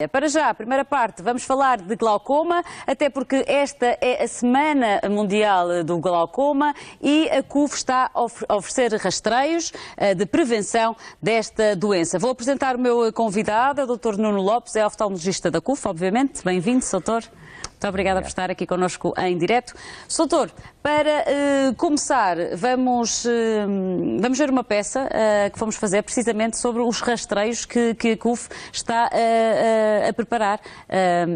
Para já, a primeira parte, vamos falar de glaucoma, até porque esta é a Semana Mundial do Glaucoma e a CUF está a oferecer rastreios de prevenção desta doença. Vou apresentar o meu convidado, o Dr. Nuno Lopes, é oftalmologista da CUF, obviamente. Bem-vindo, Dr. Muito obrigada por estar aqui connosco em direto. Doutor, para começar, vamos ver uma peça que vamos fazer precisamente sobre os rastreios que a CUF está a preparar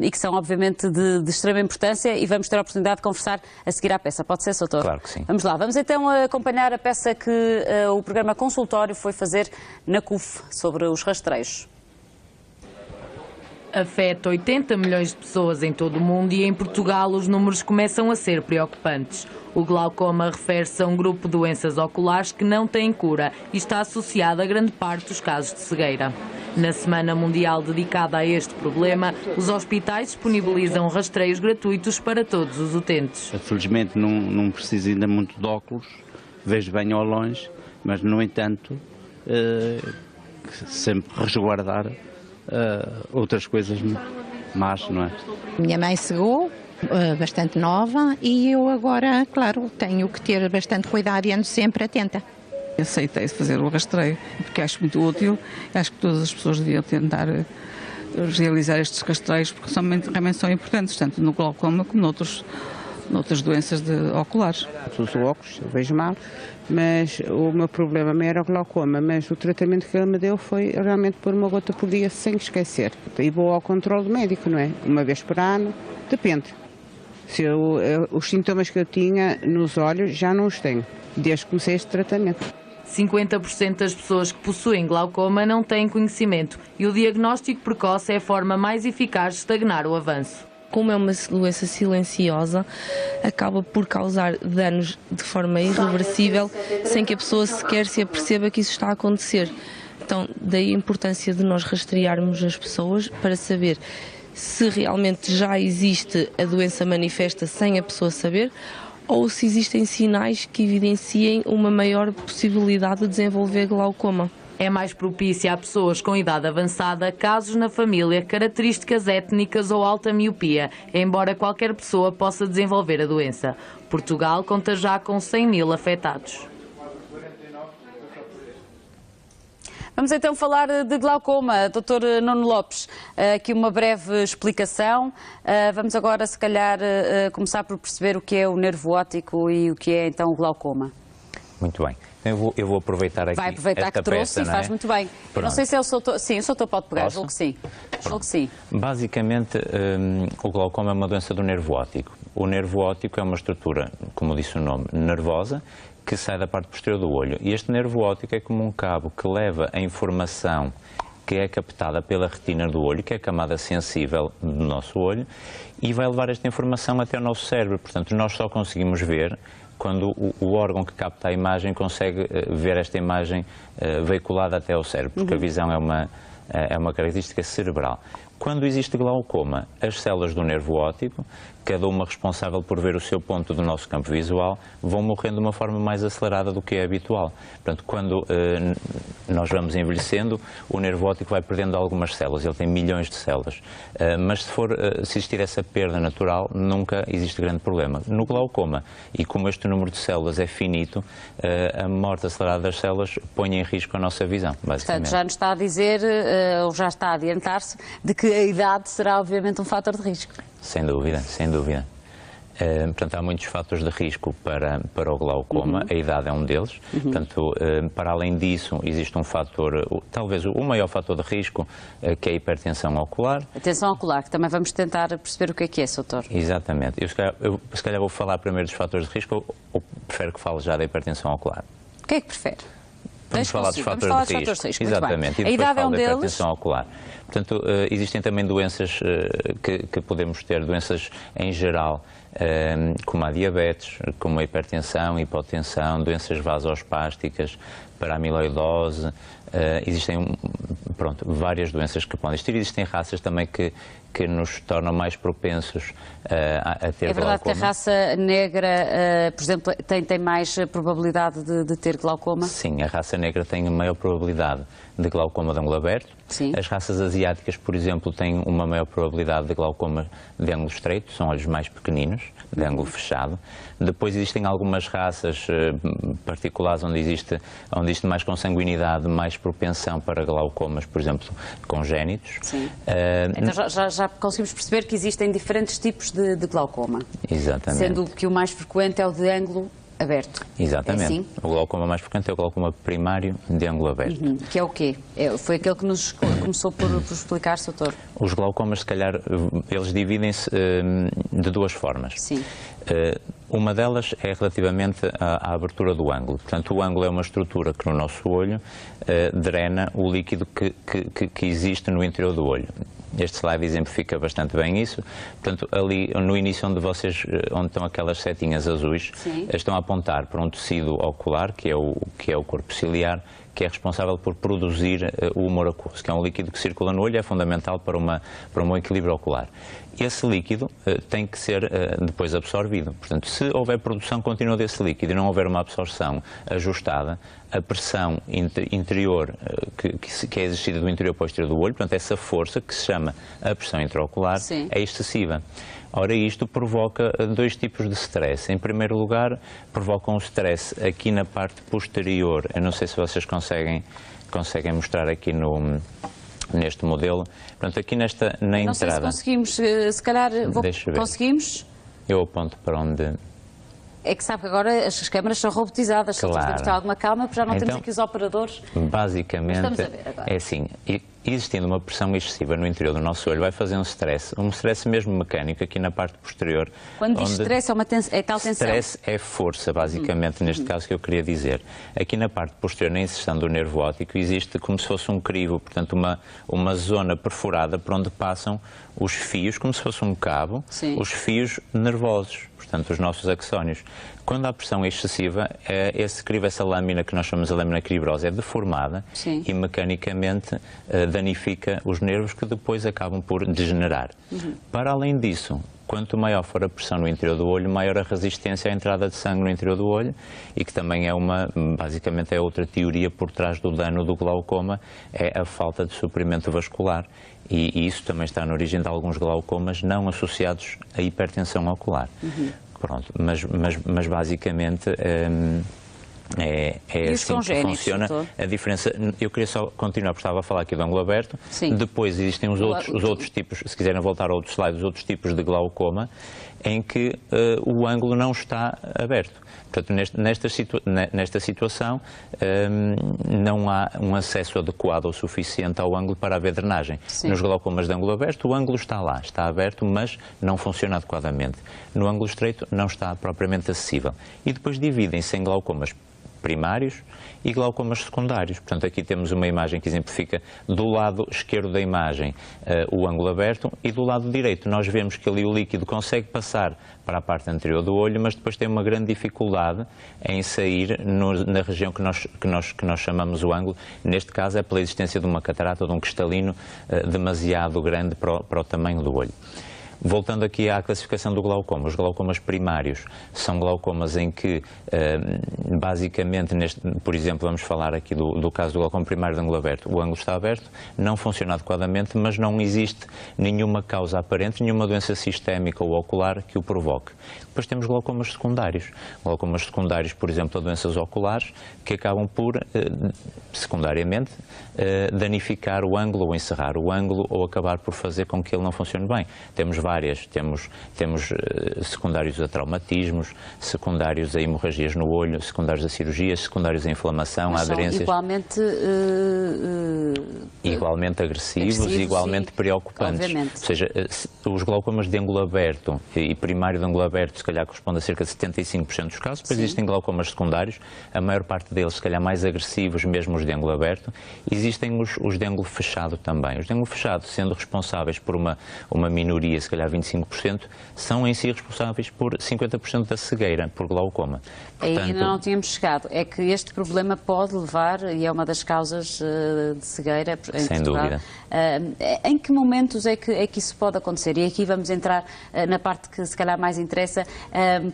e que são obviamente de extrema importância, e vamos ter a oportunidade de conversar a seguir à peça. Pode ser, doutor? Claro que sim. Vamos lá, vamos então acompanhar a peça que o programa Consultório foi fazer na CUF sobre os rastreios. Afeta 80 milhões de pessoas em todo o mundo e em Portugal os números começam a ser preocupantes. O glaucoma refere-se a um grupo de doenças oculares que não têm cura e está associado a grande parte dos casos de cegueira. Na Semana Mundial dedicada a este problema, os hospitais disponibilizam rastreios gratuitos para todos os utentes. Felizmente não preciso ainda muito de óculos, vejo bem ao longe, mas no entanto sempre resguardar outras coisas más, não é? Minha mãe cegou, bastante nova, e eu agora, claro, tenho que ter bastante cuidado e ando sempre atenta. Aceitei fazer o rastreio porque acho muito útil, acho que todas as pessoas deviam tentar realizar estes rastreios porque realmente são importantes, tanto no glaucoma como noutras doenças oculares. Uso óculos, vejo mal, mas o meu problema não era o glaucoma, mas o tratamento que ele me deu foi realmente pôr uma gota por dia sem esquecer. E vou ao controle médico, não é? Uma vez por ano, depende. Os sintomas que eu tinha nos olhos já não os tenho, desde que comecei este tratamento. 50% das pessoas que possuem glaucoma não têm conhecimento e o diagnóstico precoce é a forma mais eficaz de estagnar o avanço. Como é uma doença silenciosa, acaba por causar danos de forma irreversível, sem que a pessoa sequer se aperceba que isso está a acontecer. Então, daí a importância de nós rastrearmos as pessoas para saber se realmente já existe a doença manifesta sem a pessoa saber, ou se existem sinais que evidenciem uma maior possibilidade de desenvolver glaucoma. É mais propícia a pessoas com idade avançada, casos na família, características étnicas ou alta miopia, embora qualquer pessoa possa desenvolver a doença. Portugal conta já com 100 mil afetados. Vamos então falar de glaucoma. Dr. Nuno Lopes, aqui uma breve explicação. Vamos agora, se calhar, começar por perceber o que é o nervo óptico e o que é então o glaucoma. Muito bem. Eu vou aproveitar aqui. Vai aproveitar que trouxe e faz muito bem. Não sei se é o doutor. Sim, o doutor pode pegar, julgo que sim. Julgo que sim. Basicamente, o glaucoma é uma doença do nervo óptico. O nervo óptico é uma estrutura, como disse o nome, nervosa, que sai da parte posterior do olho. E este nervo óptico é como um cabo que leva a informação que é captada pela retina do olho, que é a camada sensível do nosso olho, e vai levar esta informação até o nosso cérebro. Portanto, nós só conseguimos ver quando o órgão que capta a imagem consegue ver esta imagem veiculada até ao cérebro, porque a visão é uma característica cerebral. Quando existe glaucoma, as células do nervo óptico, cada uma responsável por ver o seu ponto do nosso campo visual, vão morrendo de uma forma mais acelerada do que é habitual. Portanto, quando nós vamos envelhecendo, o nervo óptico vai perdendo algumas células, ele tem milhões de células. Mas se existir essa perda natural, nunca existe grande problema. No glaucoma, e como este número de células é finito, a morte acelerada das células põe em risco a nossa visão, basicamente. Portanto, já nos está a dizer, ou já está a adiantar-se, de que a idade será obviamente um fator de risco. Sem dúvida, sem dúvida. Portanto, há muitos fatores de risco para o glaucoma, a idade é um deles. Portanto, para além disso, existe um fator, talvez o maior fator de risco, que é a hipertensão ocular. A tensão ocular, que também vamos tentar perceber o que é, doutor. Exatamente. Eu se calhar vou falar primeiro dos fatores de risco, ou prefere que fale já da hipertensão ocular? O que é que prefere? Vamos falar dos fatores de risco. Exatamente. E a idade é um da deles. hipertensão ocular. Portanto, existem também doenças que podemos ter, doenças em geral, como a diabetes, como a hipertensão, hipotensão, doenças vasospásticas, paramiloidose, existem várias doenças que podem existir. Existem raças também que nos tornam mais propensos a ter glaucoma. É verdade que a raça negra, por exemplo, tem mais probabilidade de ter glaucoma? Sim, a raça negra tem maior probabilidade de glaucoma de ângulo aberto. Sim. As raças asiáticas, por exemplo, têm uma maior probabilidade de glaucoma de ângulo estreito, são olhos mais pequeninos, de ângulo fechado. Depois existem algumas raças particulares onde existe mais consanguinidade, mais propensão para glaucomas, por exemplo, congénitos. Sim. Então já conseguimos perceber que existem diferentes tipos de glaucoma. Exatamente. Sendo que o mais frequente é o de ângulo aberto. Exatamente. É assim? O glaucoma mais frequente é o glaucoma primário de ângulo aberto. Que é o quê? Foi aquele que nos começou por explicar, doutor. Os glaucomas, se calhar, eles dividem-se de duas formas. Sim. Uma delas é relativamente à abertura do ângulo. Portanto, o ângulo é uma estrutura que no nosso olho drena o líquido que existe no interior do olho. Este slide exemplifica bastante bem isso. Portanto, ali no início onde estão aquelas setinhas azuis, sim, estão a apontar para um tecido ocular, que é o corpo ciliar, que é responsável por produzir o humor aquoso, que é um líquido que circula no olho e é fundamental para um equilíbrio ocular. Esse líquido tem que ser depois absorvido. Portanto, se houver produção contínua desse líquido e não houver uma absorção ajustada, a pressão interior que é exercida do interior para o exterior do olho, portanto, essa força, que se chama a pressão intraocular, sim, é excessiva. Ora, isto provoca dois tipos de stress. Em primeiro lugar, provoca um stress aqui na parte posterior. Eu não sei se vocês conseguem mostrar aqui neste modelo. Portanto, aqui na entrada. Não sei se conseguimos, se calhar conseguimos. Eu aponto para onde... É que sabe que agora as câmaras são robotizadas, claro, temos que ter alguma calma, porque já não então, temos aqui os operadores. Basicamente, é assim, existindo uma pressão excessiva no interior do nosso olho, vai fazer um stress mesmo mecânico aqui na parte posterior. Quando diz stress, é tal tensão? Stress é força, basicamente, neste caso que eu queria dizer. Aqui na parte posterior, na inserção do nervo óptico, existe como se fosse um crivo, portanto uma zona perfurada por onde passam os fios, como se fosse um cabo, sim, os fios nervosos, portanto os nossos axónios. Quando há pressão excessiva, esse crivo, essa lâmina que nós chamamos de lâmina cribrosa, é deformada, sim, e mecanicamente danifica os nervos, que depois acabam por degenerar. Para além disso, quanto maior for a pressão no interior do olho, maior a resistência à entrada de sangue no interior do olho, e que também basicamente é outra teoria por trás do dano do glaucoma, é a falta de suprimento vascular. E isso também está na origem de alguns glaucomas não associados à hipertensão ocular. Pronto, mas basicamente é assim que funciona. A diferença, eu queria só continuar, porque estava a falar aqui do ângulo aberto. Sim. Depois existem os outros tipos, se quiserem voltar a outros slides, os outros tipos de glaucoma, em que o ângulo não está aberto. Portanto, nesta situação, não há um acesso adequado ou suficiente ao ângulo para haver drenagem. Sim. Nos glaucomas de ângulo aberto, o ângulo está lá, está aberto, mas não funciona adequadamente. No ângulo estreito, não está propriamente acessível. E depois dividem-se em glaucomas primários e glaucomas secundários. Portanto, aqui temos uma imagem que exemplifica do lado esquerdo da imagem o ângulo aberto, e do lado direito nós vemos que ali o líquido consegue passar para a parte anterior do olho, mas depois tem uma grande dificuldade em sair na região que nós chamamos o ângulo. Neste caso é pela existência de uma catarata ou de um cristalino demasiado grande para o tamanho do olho. Voltando aqui à classificação do glaucoma, os glaucomas primários são glaucomas em que, basicamente, por exemplo, vamos falar aqui do caso do glaucoma primário de ângulo aberto. O ângulo está aberto, não funciona adequadamente, mas não existe nenhuma causa aparente, nenhuma doença sistémica ou ocular que o provoque. Depois temos glaucomas secundários. Glaucomas secundários, por exemplo, a doenças oculares, que acabam por, secundariamente, danificar o ângulo ou encerrar o ângulo ou acabar por fazer com que ele não funcione bem. Temos várias, temos secundários a traumatismos, secundários a hemorragias no olho, secundários a cirurgias, secundários a inflamação, a aderências. Igualmente agressivos e igualmente preocupantes. Obviamente. Ou seja, os glaucomas de ângulo aberto e primário de ângulo aberto, se calhar corresponde a cerca de 75% dos casos. Depois existem glaucomas secundários, a maior parte deles, se calhar, mais agressivos, mesmo os de ângulo aberto. Existem os de ângulo fechado também. Os de ângulo fechado, sendo responsáveis por uma minoria, se calhar 25%, são em si responsáveis por 50% da cegueira, por glaucoma. Portanto, ainda não tínhamos chegado. É que este problema pode levar, e é uma das causas de cegueira em sem Portugal. Dúvida. Em que momentos é que isso pode acontecer? E aqui vamos entrar na parte que se calhar mais interessa,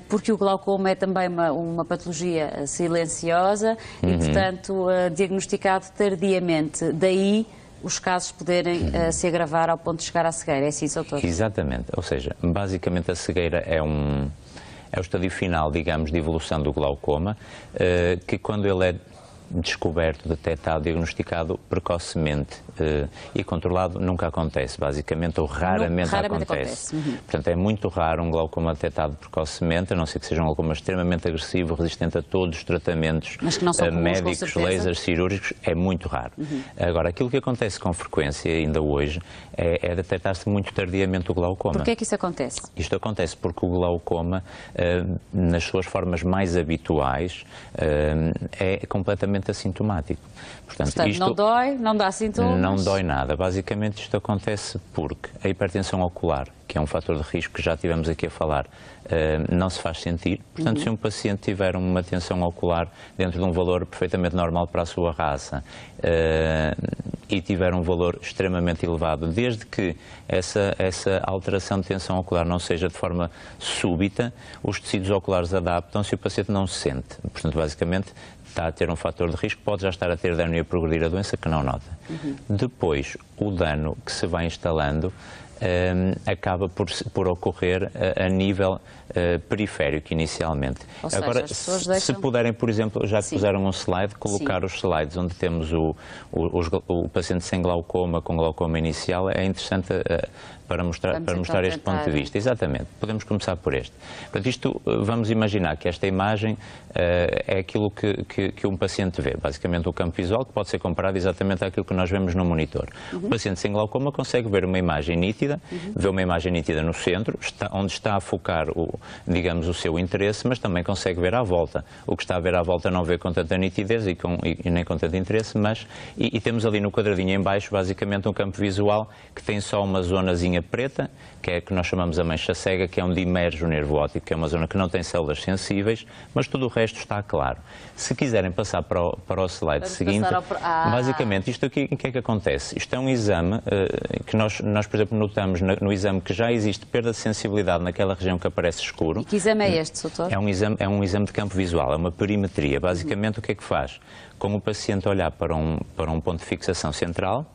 porque o glaucoma é também uma patologia silenciosa e, portanto, diagnosticado tardiamente. Daí os casos poderem se agravar ao ponto de chegar à cegueira. É assim, doutor? Exatamente. Ou seja, basicamente a cegueira é o estádio final, digamos, de evolução do glaucoma, que quando ele é descoberto, detectado, diagnosticado precocemente e controlado, nunca acontece, basicamente, ou raramente acontece. Portanto, é muito raro um glaucoma detectado precocemente, a não ser que seja um glaucoma extremamente agressivo, resistente a todos os tratamentos médicos, lasers, cirúrgicos, é muito raro. Agora, aquilo que acontece com frequência, ainda hoje, é detectar-se muito tardiamente o glaucoma. Porquê é que isso acontece? Isto acontece porque o glaucoma, nas suas formas mais habituais, é completamente assintomático. Portanto, isto não dói, não dá sintomas? Não dói nada. Basicamente isto acontece porque a hipertensão ocular, que é um fator de risco que já tivemos aqui a falar, não se faz sentir. Portanto, se um paciente tiver uma tensão ocular dentro de um valor perfeitamente normal para a sua raça e tiver um valor extremamente elevado, desde que essa alteração de tensão ocular não seja de forma súbita, os tecidos oculares adaptam-se e o paciente não se sente. Portanto, basicamente, está a ter um fator de risco, pode já estar a ter dano e a progredir a doença que não nota. Depois, o dano que se vai instalando acaba por ocorrer a nível periférico inicialmente. Ou seja, agora, as pessoas se puderem, por exemplo, já que puseram um slide, colocar os slides onde temos o paciente sem glaucoma, com glaucoma inicial, é interessante para mostrar este ponto de vista. Exatamente. Podemos começar por este. Portanto, vamos imaginar que esta imagem é aquilo que um paciente vê. Basicamente o campo visual, que pode ser comparado exatamente àquilo que nós vemos no monitor. O paciente sem glaucoma consegue ver uma imagem nítida, vê uma imagem nítida no centro, onde está a focar digamos, o seu interesse, mas também consegue ver à volta. O que está a ver à volta não vê com tanta nitidez e nem com tanto interesse, mas e temos ali no quadradinho em baixo, basicamente, um campo visual que tem só uma zonazinha preta, que é a que nós chamamos a mancha cega, que é onde emerge o nervo óptico, que é uma zona que não tem células sensíveis, mas tudo o resto está claro. Se quiserem passar para o slide seguinte, basicamente, isto aqui, o que é que acontece? Isto é um exame que nós, por exemplo, notamos no exame que já existe perda de sensibilidade naquela região que aparece escuro. E que exame é este, doutor? É um exame de campo visual, é uma perimetria. Basicamente, o que é que faz? Com o paciente olhar para um ponto de fixação central,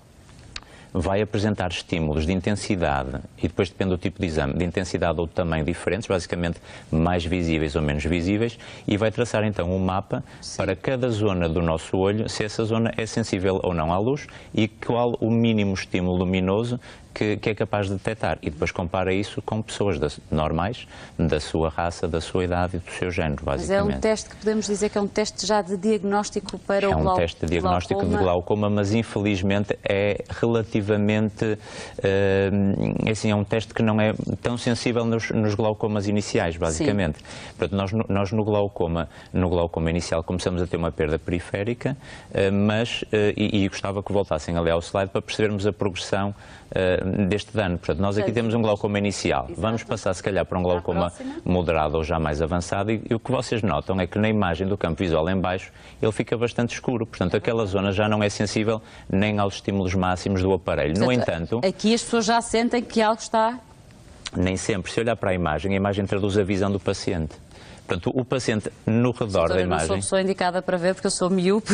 vai apresentar estímulos de intensidade, e depois depende do tipo de exame, de intensidade ou de tamanho diferentes, basicamente mais visíveis ou menos visíveis, e vai traçar então um mapa para cada zona do nosso olho, se essa zona é sensível ou não à luz e qual o mínimo estímulo luminoso que é capaz de detectar, e depois compara isso com pessoas normais, da sua raça, da sua idade e do seu género, basicamente. Mas é um teste que podemos dizer que é um teste já de diagnóstico para o glaucoma? É um teste de diagnóstico de glaucoma, mas infelizmente é relativamente, assim, é um teste que não é tão sensível nos glaucomas iniciais, basicamente. Portanto, nós no glaucoma inicial começamos a ter uma perda periférica, mas, e gostava que voltassem ali ao slide para percebermos a progressão deste dano. Portanto, nós aqui temos um glaucoma inicial. Exato. Vamos passar, se calhar, para um glaucoma moderado ou já mais avançado, e o que vocês notam é que na imagem do campo visual em baixo ele fica bastante escuro. Portanto, aquela zona já não é sensível nem aos estímulos máximos do aparelho. Portanto, no entanto, aqui as pessoas já sentem que algo está... Nem sempre. Se olhar para a imagem traduz a visão do paciente. Portanto, o paciente no redor da imagem... Eu não sou a pessoa indicada para ver porque eu sou miúpe,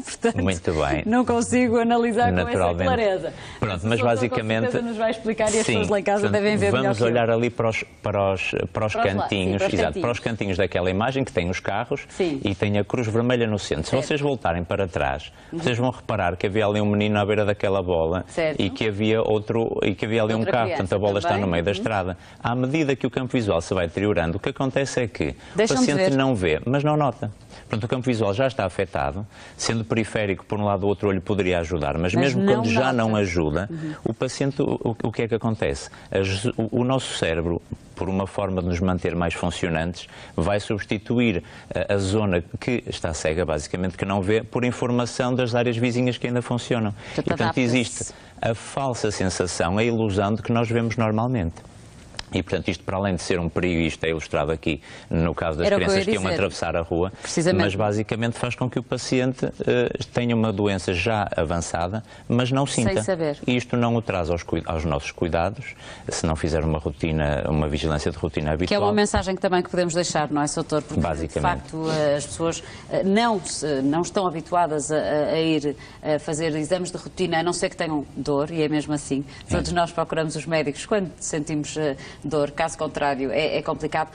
portanto muito bem. Não consigo analisar com essa clareza. Pronto, mas basicamente... nos vai explicar e as pessoas lá em casa devem ver melhor. Vamos olhar ali para os cantinhos, para os cantinhos daquela imagem que tem os carros e tem a cruz vermelha no centro. Se vocês voltarem para trás, vocês vão reparar que havia ali um menino à beira daquela bola e que havia ali um carro, portanto a bola está no meio da estrada. À medida que o campo visual se vai deteriorando, o que acontece é que o paciente não vê, mas não nota. Portanto, o campo visual já está afetado, sendo periférico, por um lado, o outro olho poderia ajudar, mas mesmo quando já não ajuda, o paciente, o que é que acontece? O nosso cérebro, por uma forma de nos manter mais funcionantes, vai substituir a zona que está cega, basicamente, que não vê, por informação das áreas vizinhas que ainda funcionam. E, portanto, existe a falsa sensação, a ilusão de que nós vemos normalmente. E, portanto, isto para além de ser um perigo, isto é ilustrado aqui no caso das crianças que iam atravessar a rua, mas basicamente faz com que o paciente tenha uma doença já avançada, mas não sinta. Sem saber. E isto não o traz aos nossos cuidados, se não fizer uma rotina, uma vigilância de rotina habitual. Que é uma mensagem que também podemos deixar, não é, Sr. Doutor? Porque, de facto, as pessoas não estão habituadas a ir fazer exames de rotina, a não ser que tenham dor, e é mesmo assim. Todos nós procuramos os médicos quando sentimos dor, caso contrário é complicado.